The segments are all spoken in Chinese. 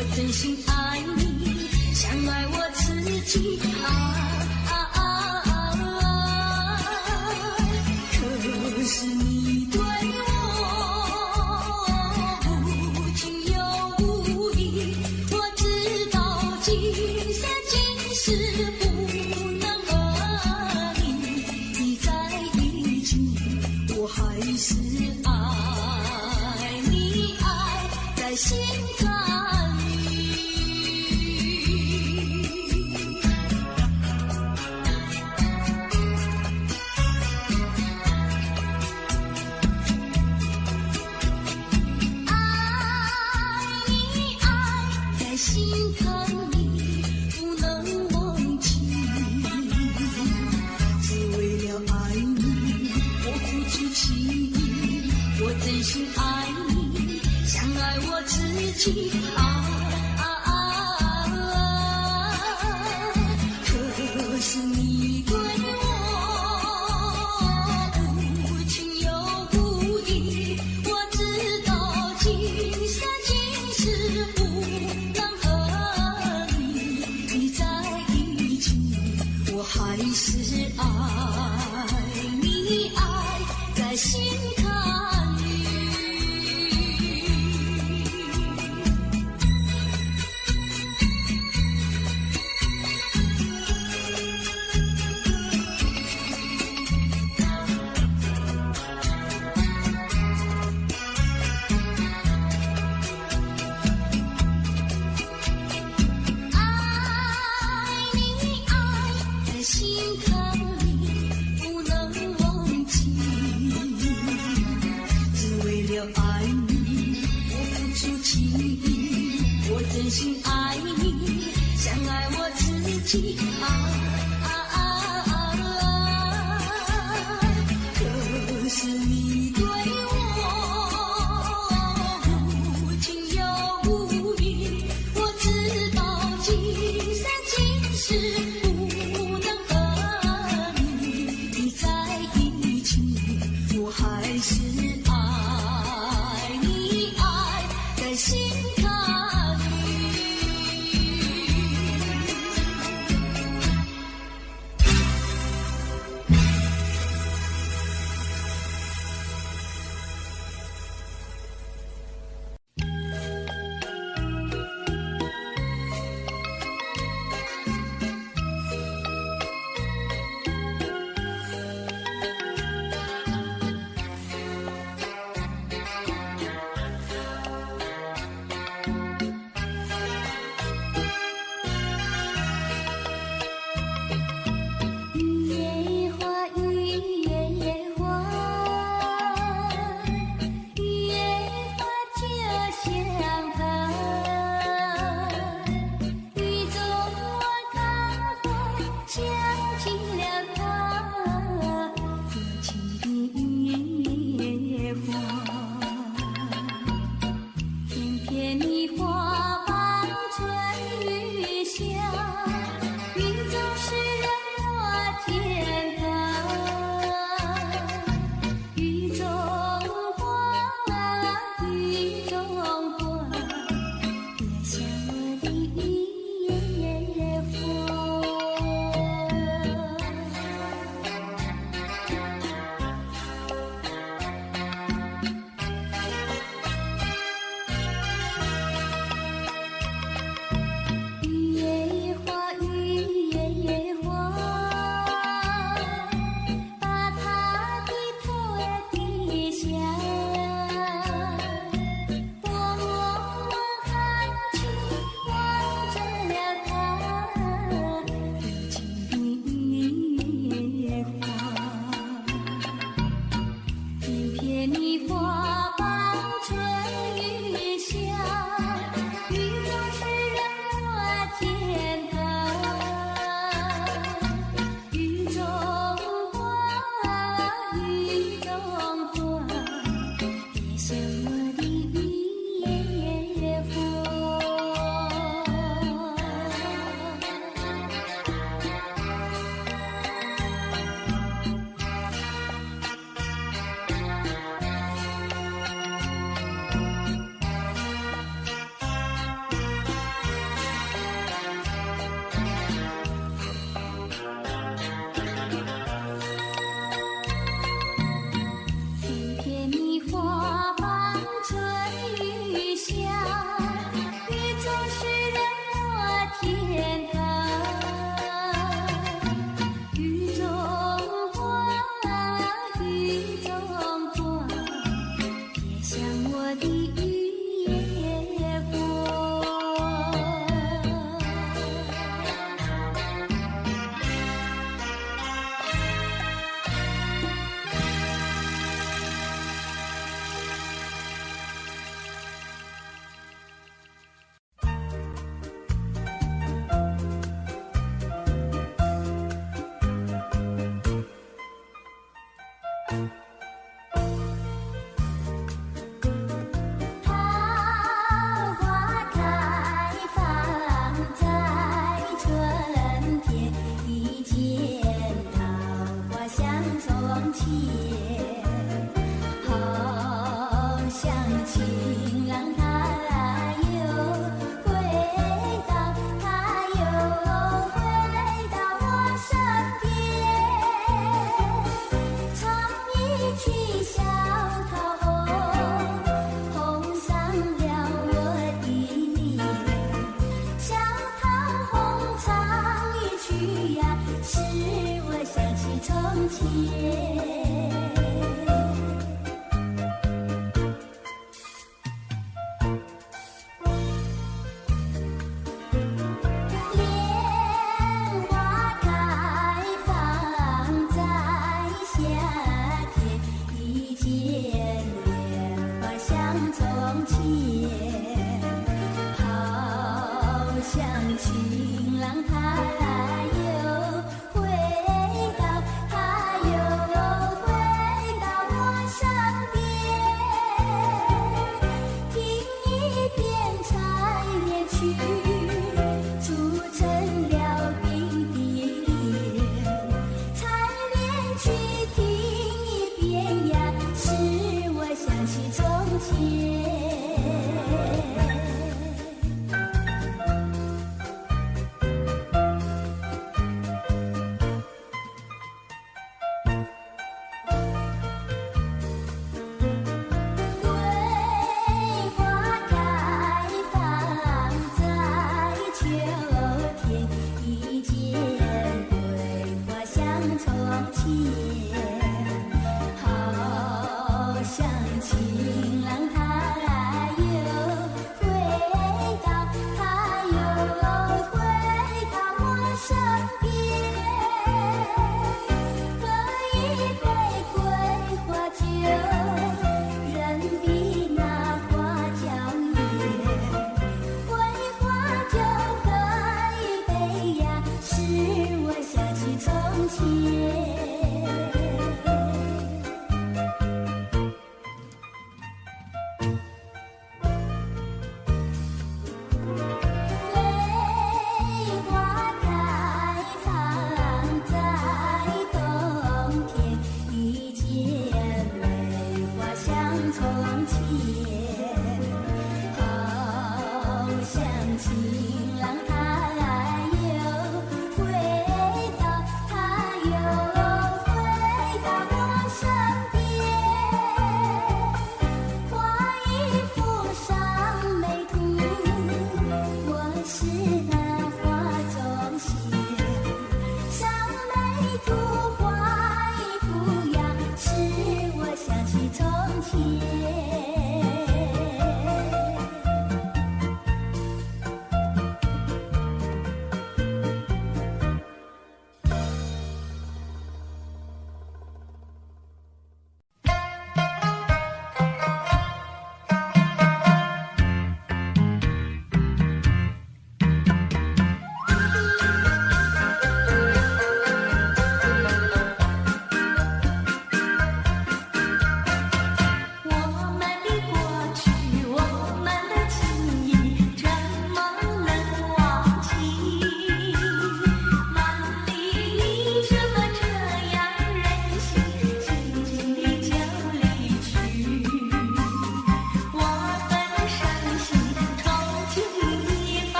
我真心爱你，像爱我自己可是你对我无情又无义，我知道今生今世不能和你在一起，我还是爱你，爱在心坎里。心坎里不能忘记，只为了爱你，我付出情意，我真心爱你，像爱我自己可是你对我无情又无义，我知道今生今世不还是爱你，爱在心坎里。心坎里不能忘记，只为了爱你，我付出情意，我真心爱你，像爱我自己可是你对我无情又无义，我知道今生今世还是爱你，爱在心坎里。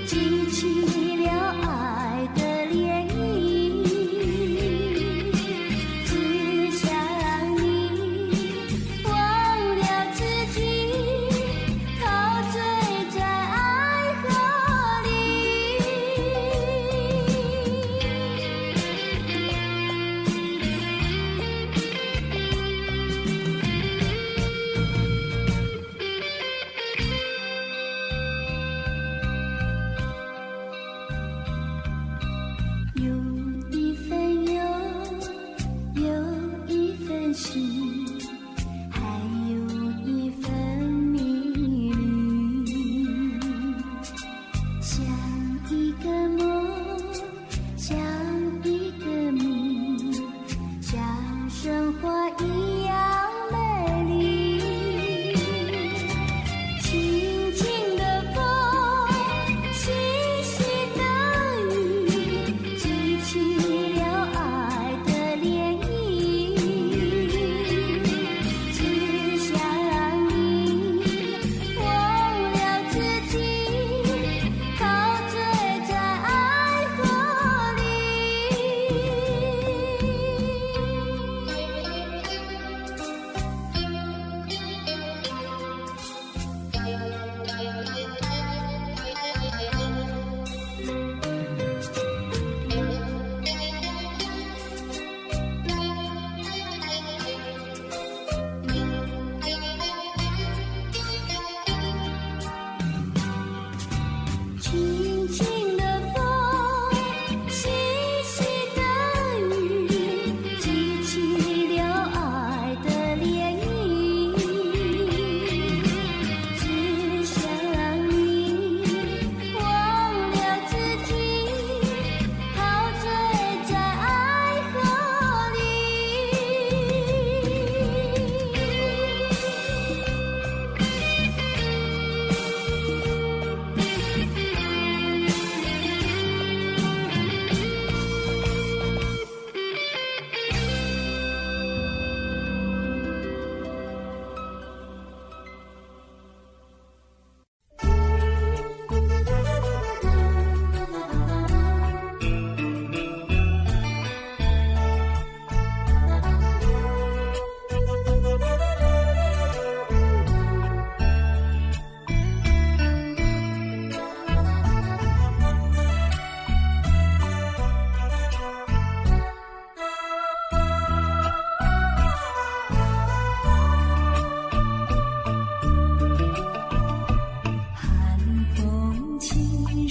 轻轻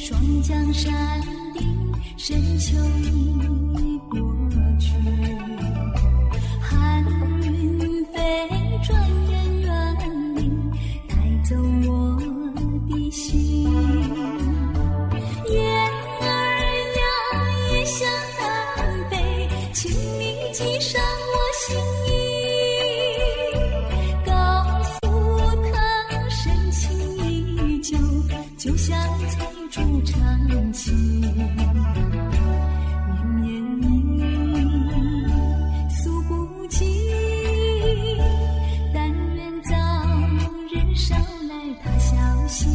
双江山顶，深秋已过去。寒云飞，转眼远离，带走我的心。雁儿呀，也向南飞，请你寄上我心意，告诉他深情依旧，就像翠竹长青。绵绵意，诉不尽，但愿早日捎来他消息。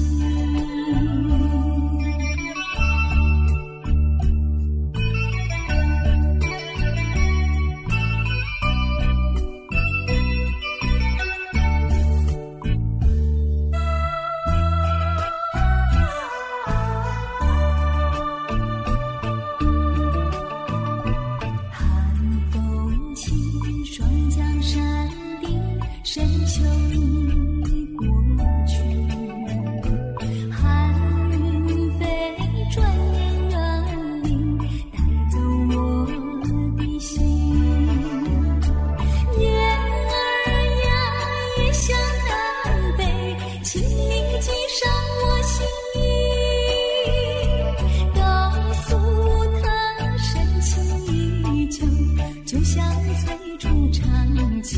深秋已过去，寒云飞，转眼远离，带走我的心。雁儿呀，也向南飞，请你寄上我心意，告诉他深情依旧，就像翠竹长青。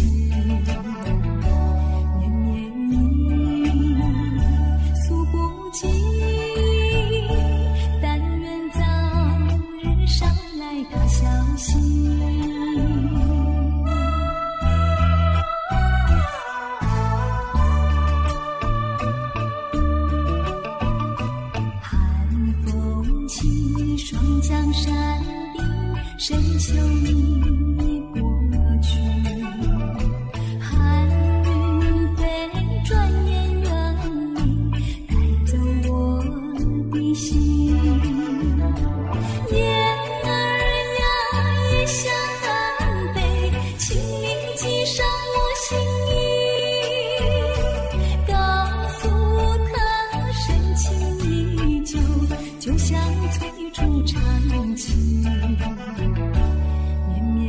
他消息，寒风起，双江山顶，深秋已过去。寒云飞，转眼远离，带走我的心。向南飞，请你寄上我心意，告诉他深情依旧，就像翠竹长青。绵绵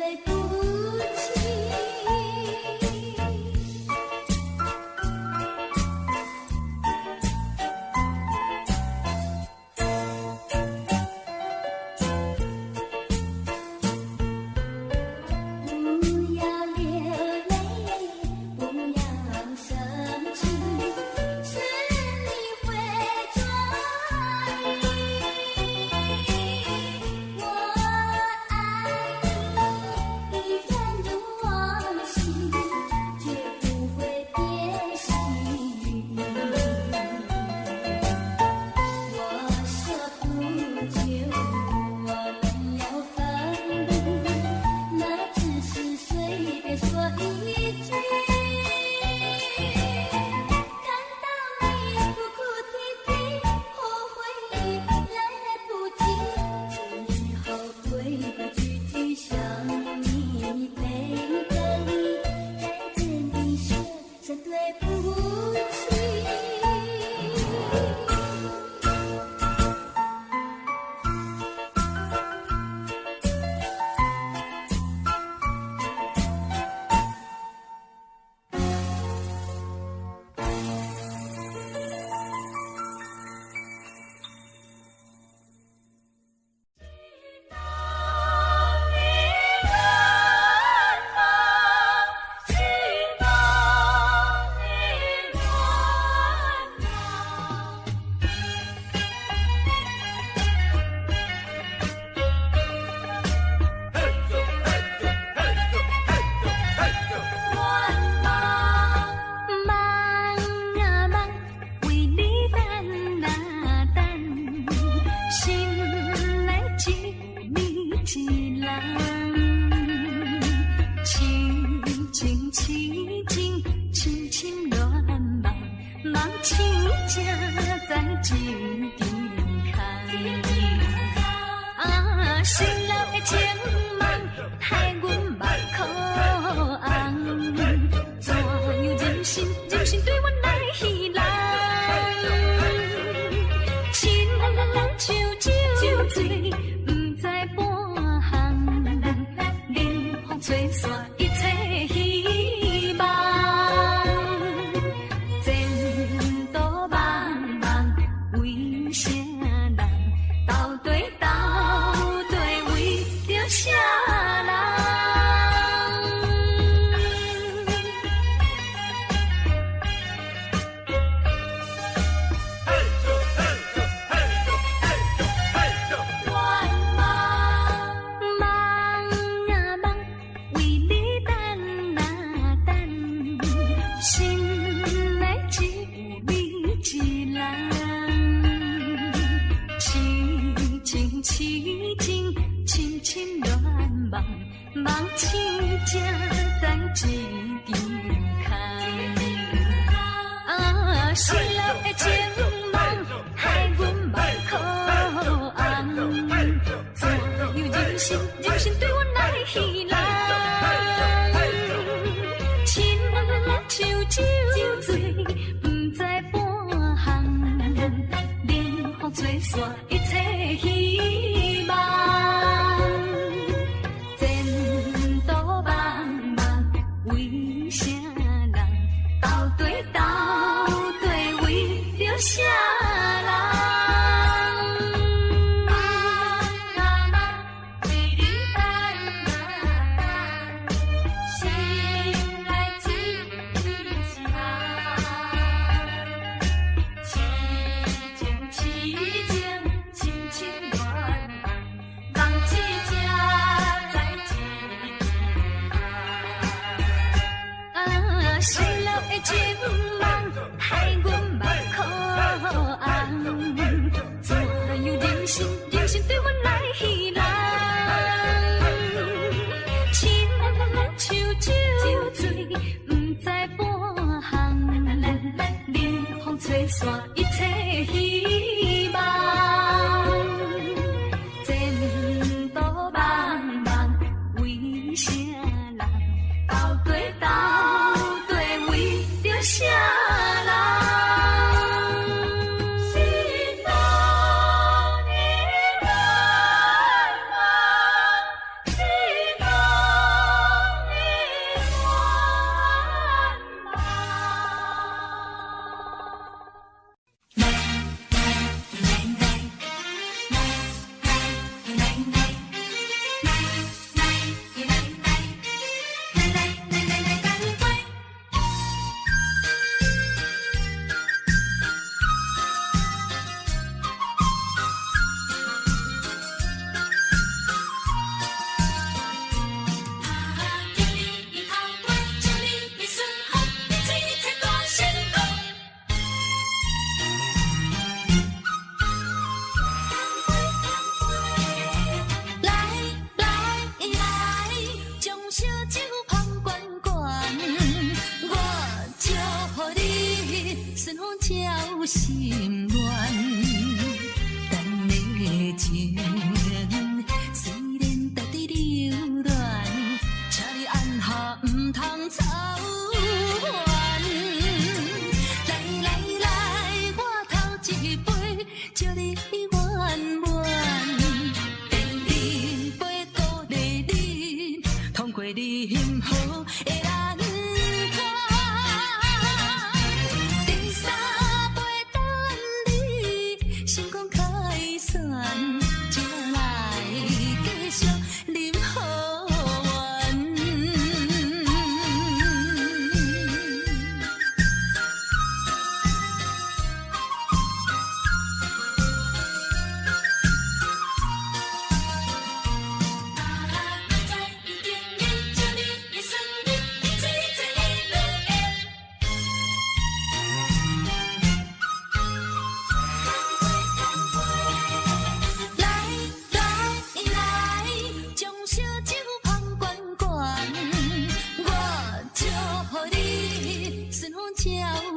对不起。不要流泪，不要生气，是你会转移。我爱你，一生如往昔，绝不会变心。我说不久我们要分离，那只是随便说一句。看到你哭哭啼啼，后悔来不及，从以后规规矩矩向你背个礼，再跟你说声对不起。心乱，咱的情虽然在伫流乱，请你按下唔通操烦。来来来，我头一杯，祝你圆满。第二杯鼓励你，通过你幸福的难关。第三杯等你成功开选，才来继续饮好运。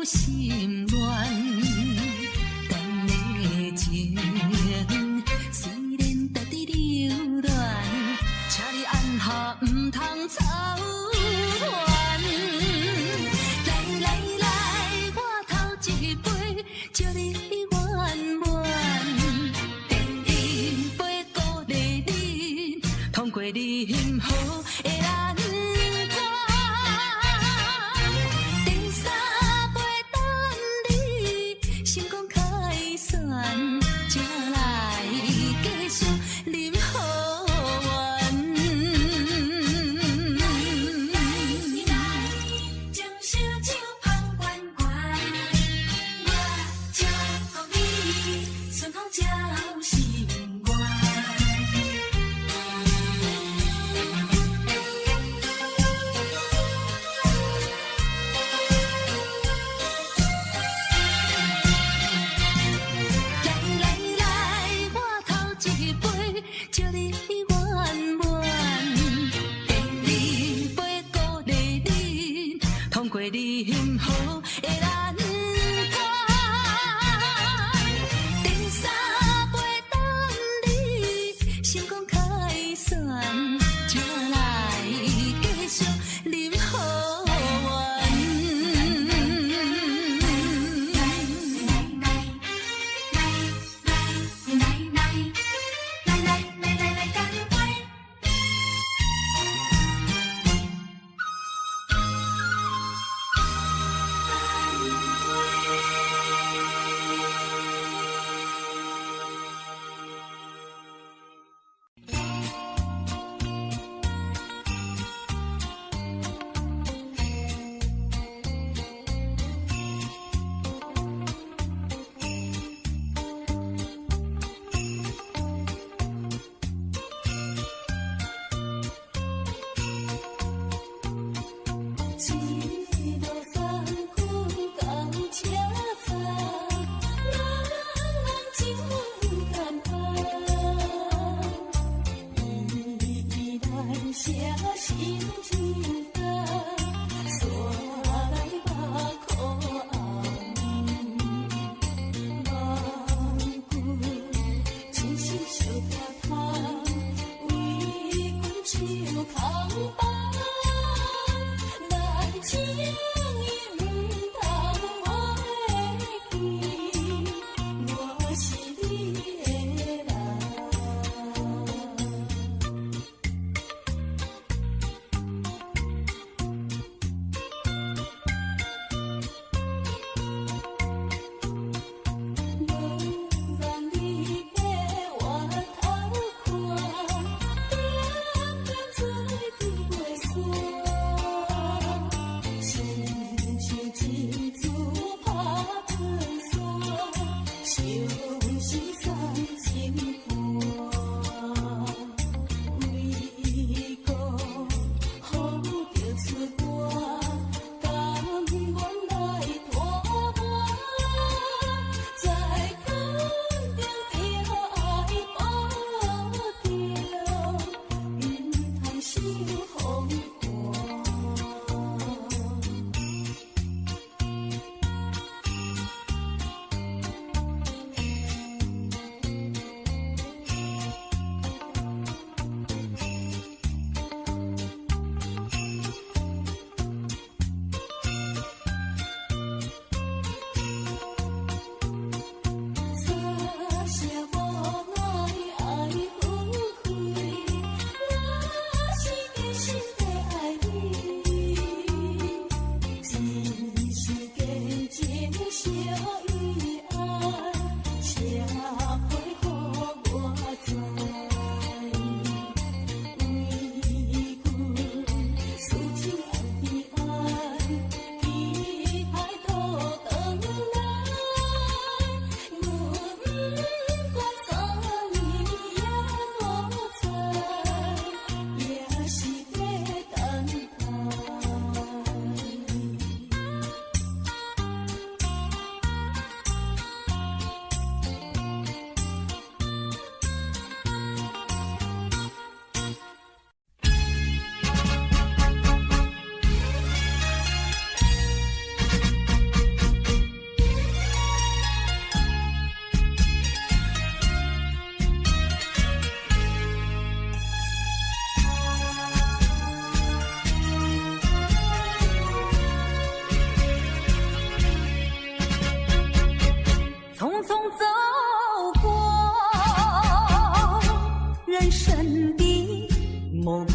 心乱，咱的情虽然在伫流乱，请你按下唔通操烦。来来来，我头一杯，祝你圆满。第二杯鼓励你，通过你幸福的难关。成功开选，才来继续饮好运。来将烧酒捧罐罐，我祝福你顺风照心愿。祝你圆满，第二杯鼓励你，通过你幸福的难关。第三杯等你成功开选，才来继续饮好运。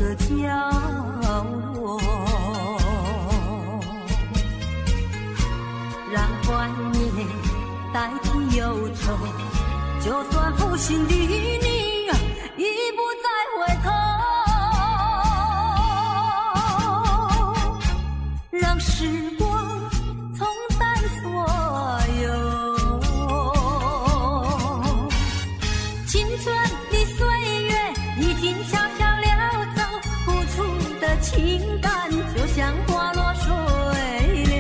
个角落，让怀念代替忧愁，就算负心的你已不再回头，让时光冲淡所有青春的岁月，已经悄悄溜走，付出的情感就像花落水流。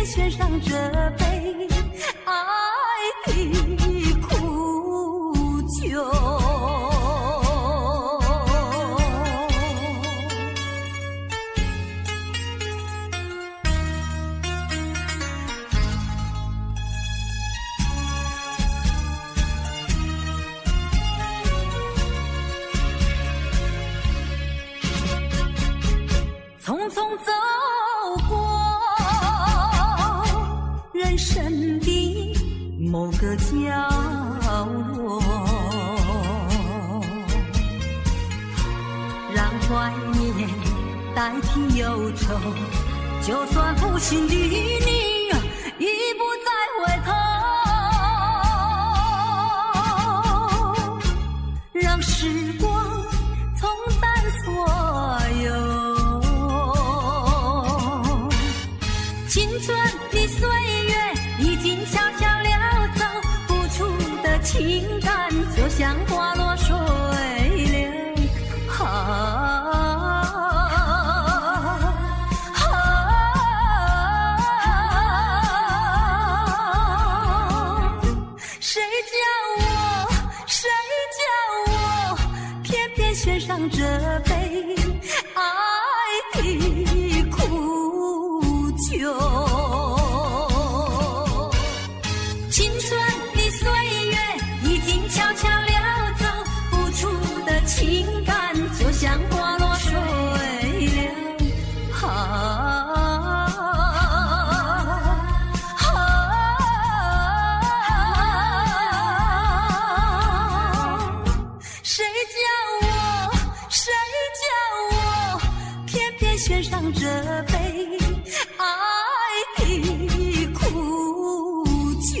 献上这杯爱的苦酒，匆匆走过人生的某个角落，让怀念代替忧愁，就算负心的你已不再回头，让时光冲淡所有青春的岁月，已经悄悄溜走，付出的情感就像花落水流。谁叫我偏偏献上这杯爱的苦酒。青春的岁月已经悄悄溜走，付出的情感就像花落水流。谁叫我偏偏献上这杯爱的苦酒。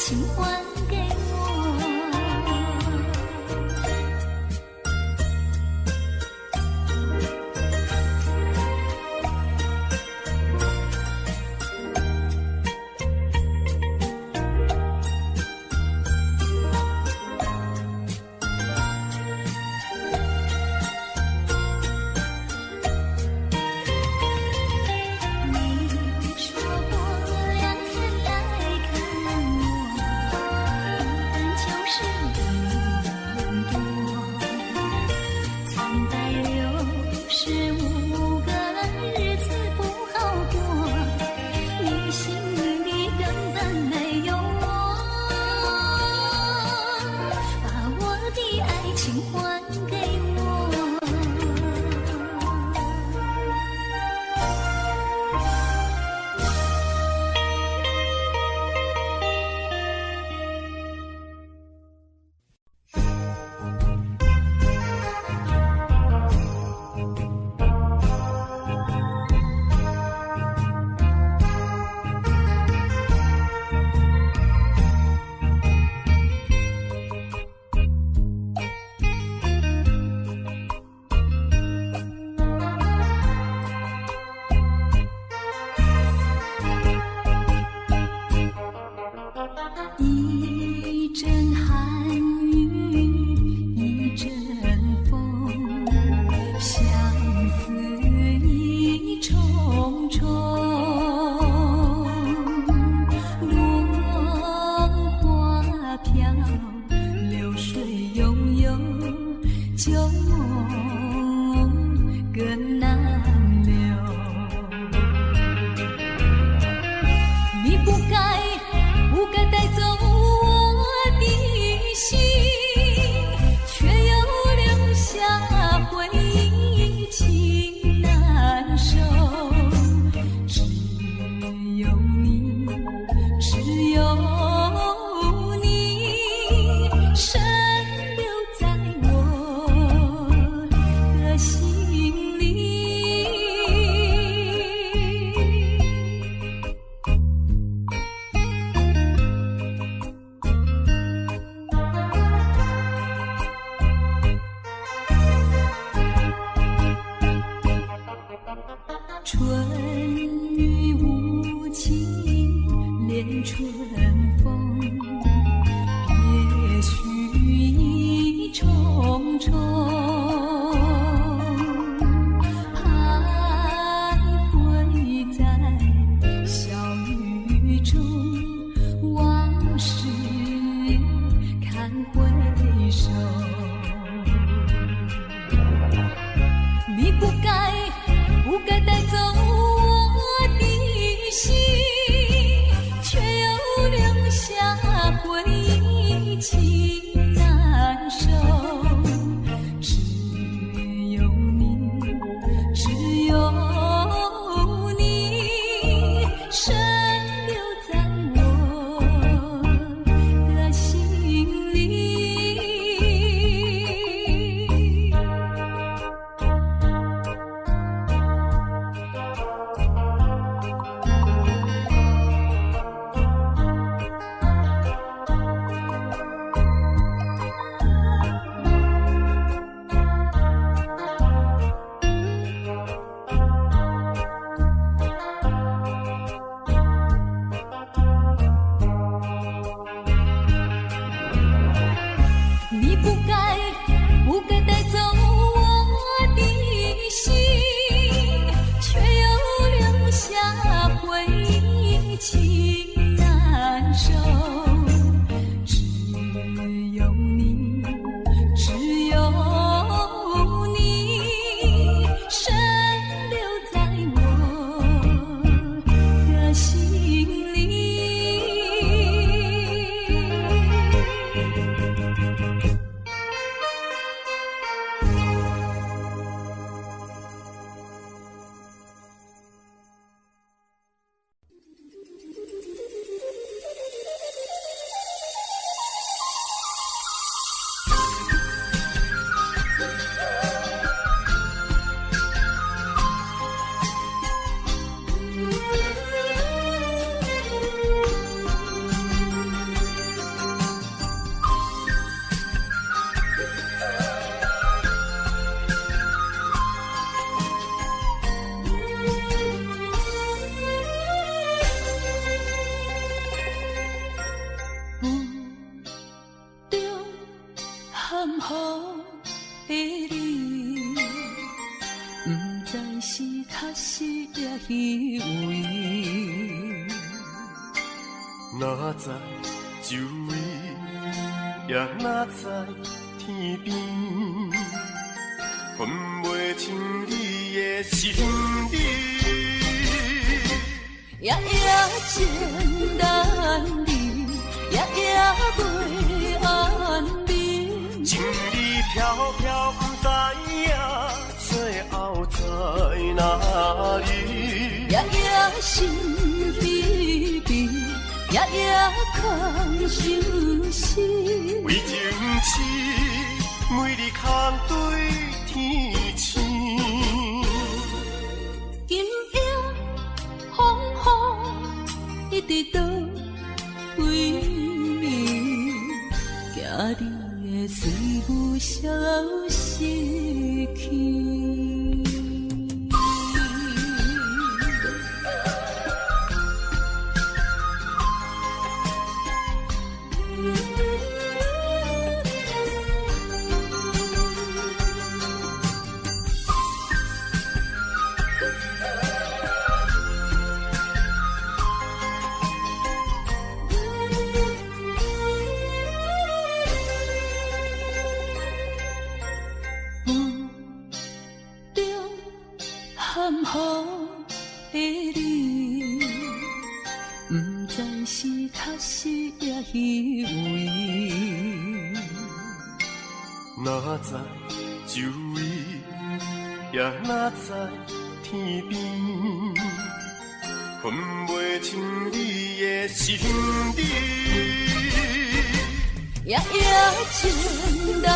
情还给我。含糊的你，不知是确实也虚伪。哪知周围，也哪知天边，分袂清你的心理。夜夜情难离，夜夜袂安眠。情意飘飘，不知影最后在哪里。夜夜心悲悲，夜夜空相思。为情痴，每日空对天星。今夜风雨一直倒为你，惊你的随舞消失去。含糊的你，不知是确实也虚伪。哪知周围，也哪知天边，分袂清你的心理。夜夜情难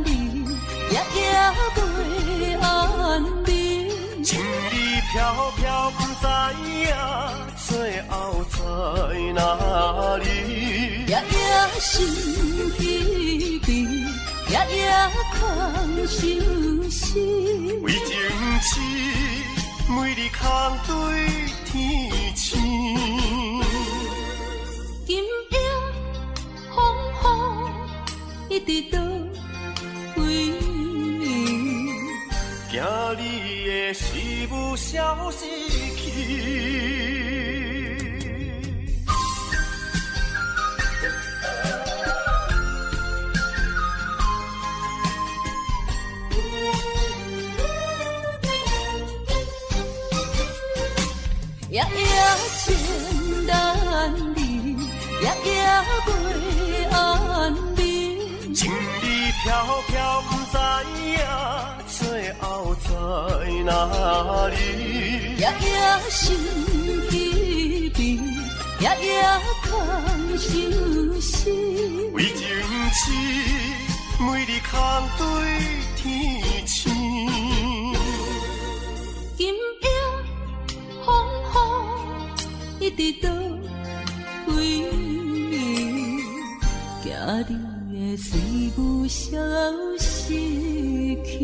离，夜夜袂安眠。情意飘飘，不知影最后在哪里。夜夜心悲悲，夜夜空相思。为情痴，每日空对天星。今夜风雨一直倒为你，惊你的事物消失去。夜夜情难离，夜夜袂安眠。情意飘飘，不知影最后在哪里。夜夜心悲悲，夜夜空相思。为情痴，每日空对天星。今夜风雨一直倒为你，惊你的随舞消失去。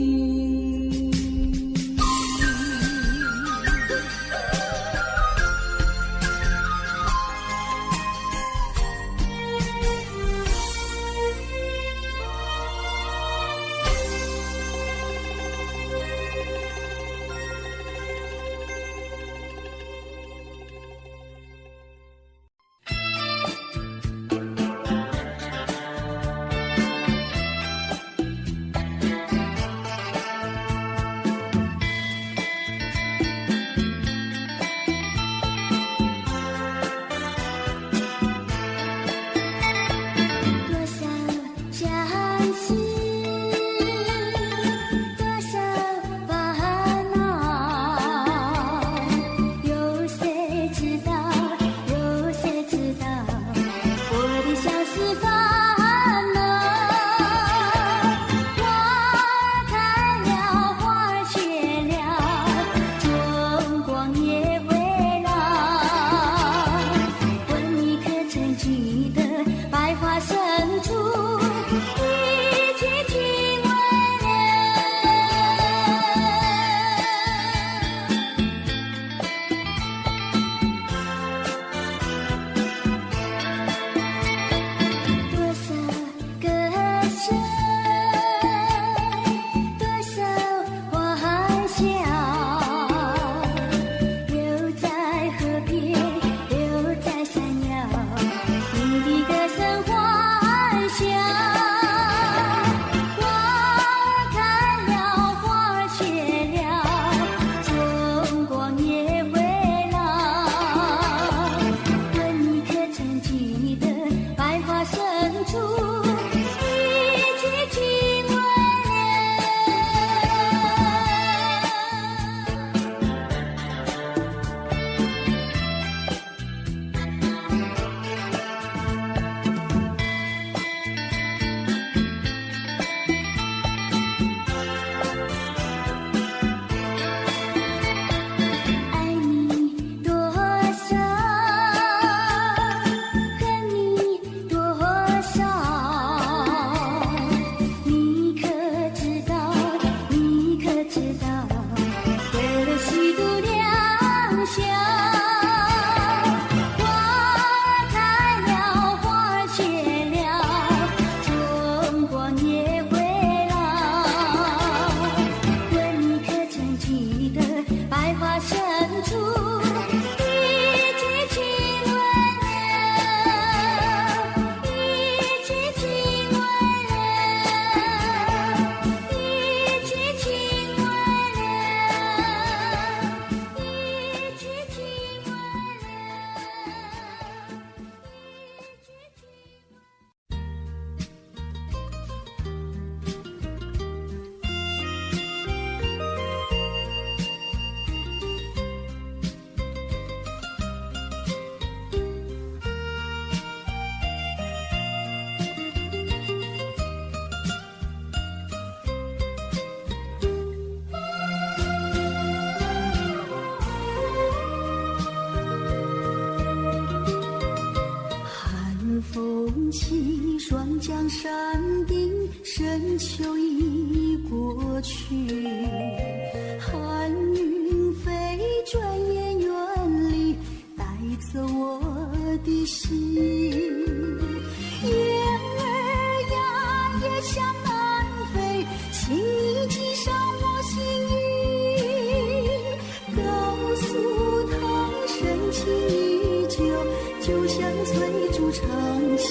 花深处，一曲情未起，双江山顶，深秋已过去。寒云飞，转眼远离，带走我的心。雁儿呀，也向南飞，请你系上我心语，告诉他深情依旧，就像翠竹长青。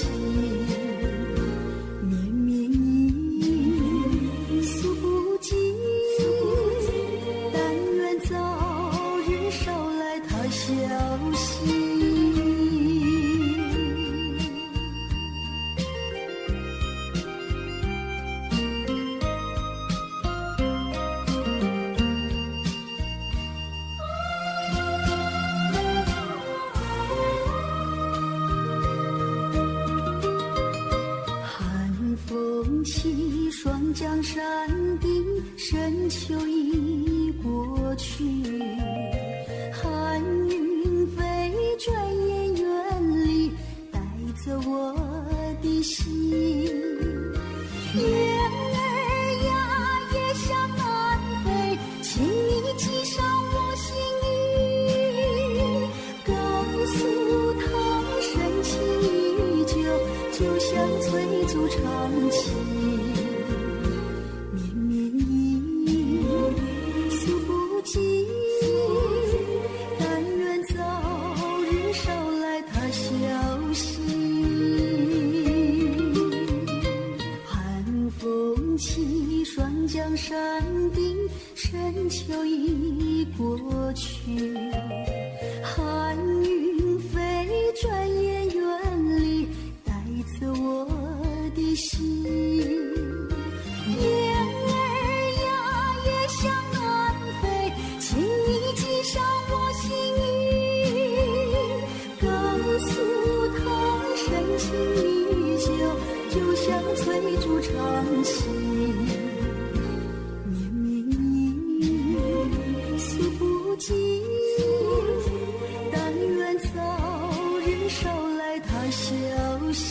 起，双江山顶，深秋已过去。寒云飞，转眼远离，带走我的心。雁儿呀，也向南飞，请你系上我心语，告诉他深情依旧，就像翠竹长青。双江山顶，深秋已过去。寒云飞，转眼远离，带走我的心。雁儿呀，也向南飞，请你系上我心语，告诉他深情依旧，就像翠竹长青。但愿早日捎来他消息。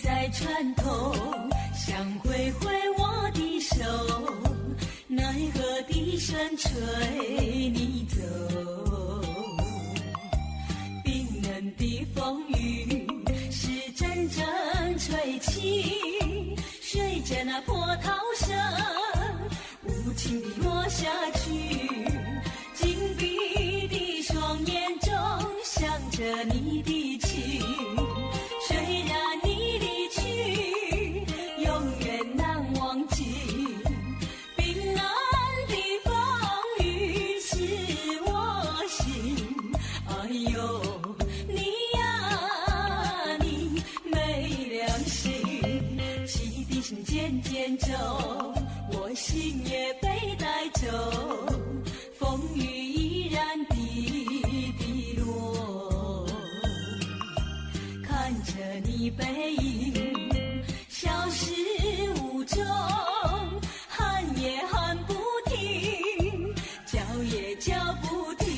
在船头，想挥挥我的手，奈何笛声吹你走。冰冷的风雨是阵阵吹起，随着那波涛声无情地落下去。紧闭的双眼中想着你的情，虽然你离去永远难忘记。冰冷的风雨是我心，哎呦你呀你没良心。汽笛声渐渐走，我心也被带走，风雨依然滴滴落。看着你背影消失无踪，喊也喊不停，叫也叫不停。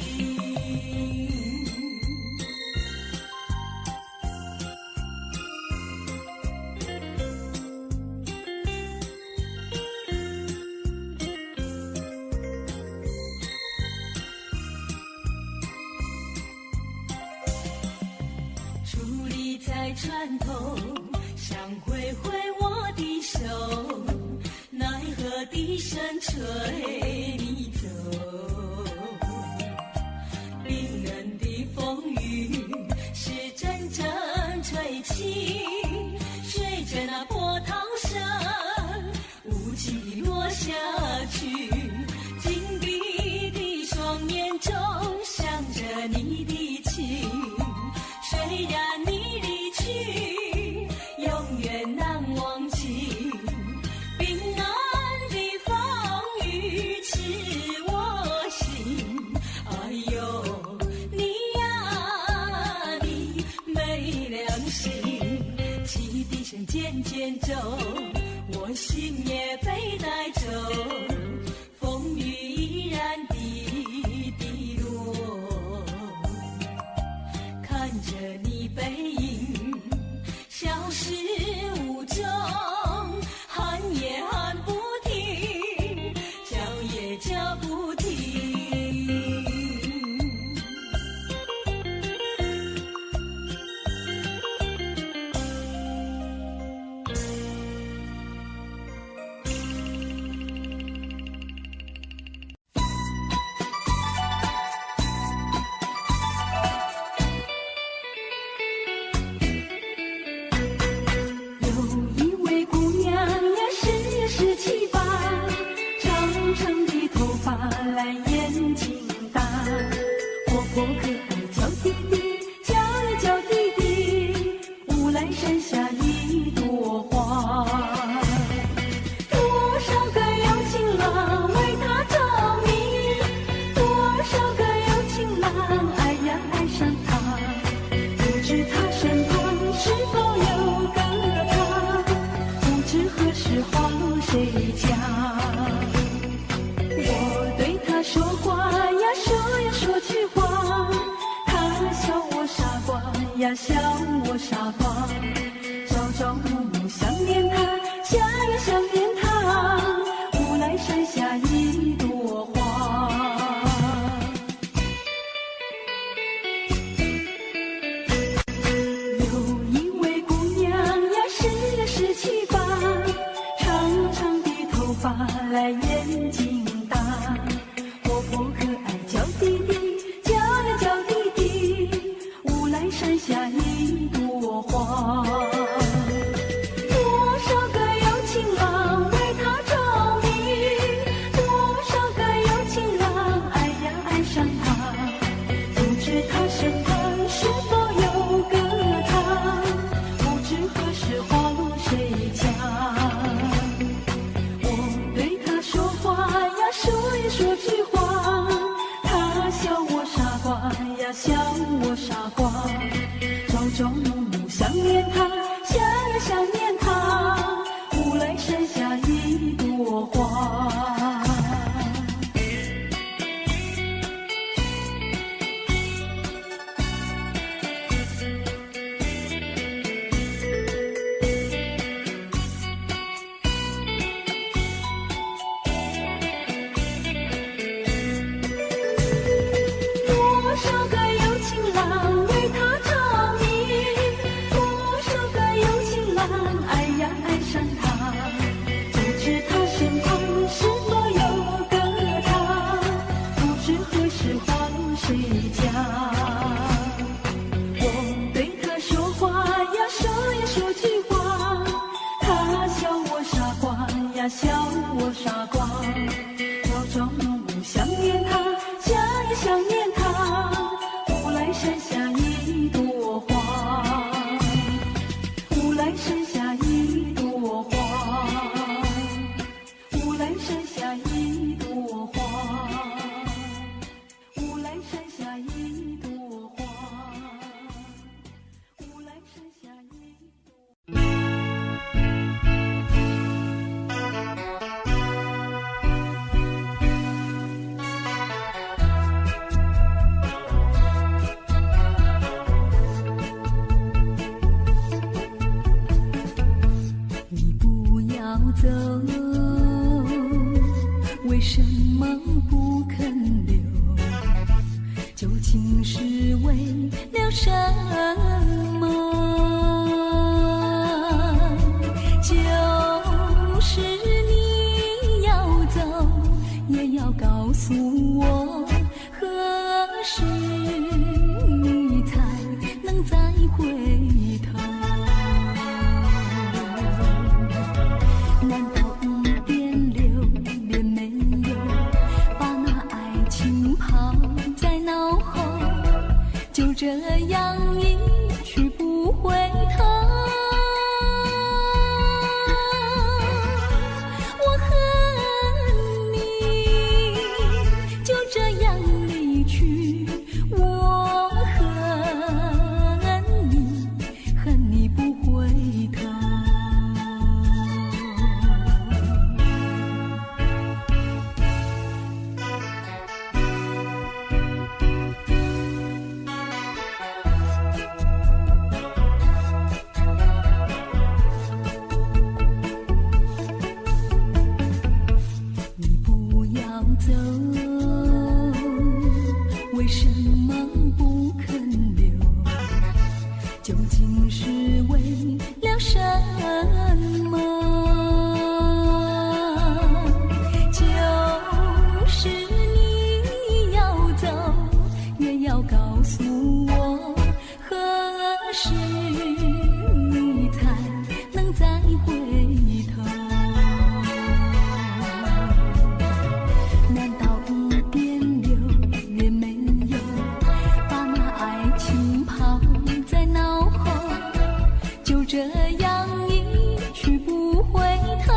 伫立在船头，想挥挥我的手，奈何笛声吹你走。冰冷的风雨是阵阵吹起，随着那波涛声无情地落下去。紧闭的双眼中想着你的情，虽然你离去永远难忘记。冰冷的风雨刺我心，哎呦你呀你没良心。汽笛声渐渐走，我心也被带走，风雨依然滴滴落。看着你背影消失无踪，喊也喊不停，叫也叫不停。笑我傻瓜，朝朝暮暮想念他，想呀想念他，无奈山下一朵花。有一位姑娘呀，十七八，长长的头发来眼睛大，活泼可爱叫弟弟，叫呀叫弟弟，无奈山下一朵花。多少个有情郎为她着迷，多少个有情郎爱呀爱上她，不知他身旁是否有个她，不知何时花落谁家。我对他说话呀，说一说句话，他笑我傻瓜呀，笑我傻瓜。朝朝暮暮想念他，想呀想念他，无奈山下一朵花。呀，笑我傻瓜。朝朝暮暮想念他，家也想念他。乌来山下一朵花，乌来山下一朵花，乌来山下一朵花，乌来山下一朵花，乌来山下一朵花。走，为什么不肯留？究竟是为了什么？就是你要走，也要告诉我，何时你才能再回头？难道一点留恋没有，把那爱情抛在脑后，就这样一去不回头？我恨你，就这样离去，我恨你，恨你不回头。走，为什么不肯留？究竟是为了什么？就是你要走，也要告诉我，何时你才能再回头？难道一点留恋没有，把那爱情抛在脑后，就这样一去不回头？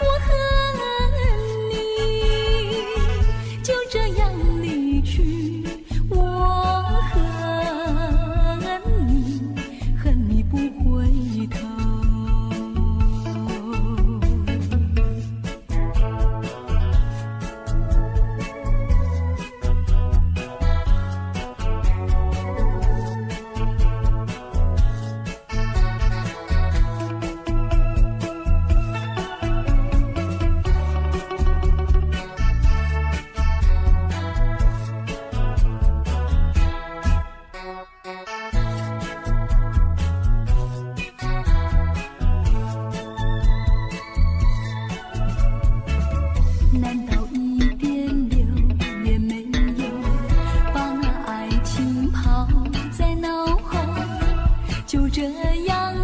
我恨你，就这样离去，我恨你，恨你不回头。难道一点留恋没有，把那爱情抛在脑后，就这样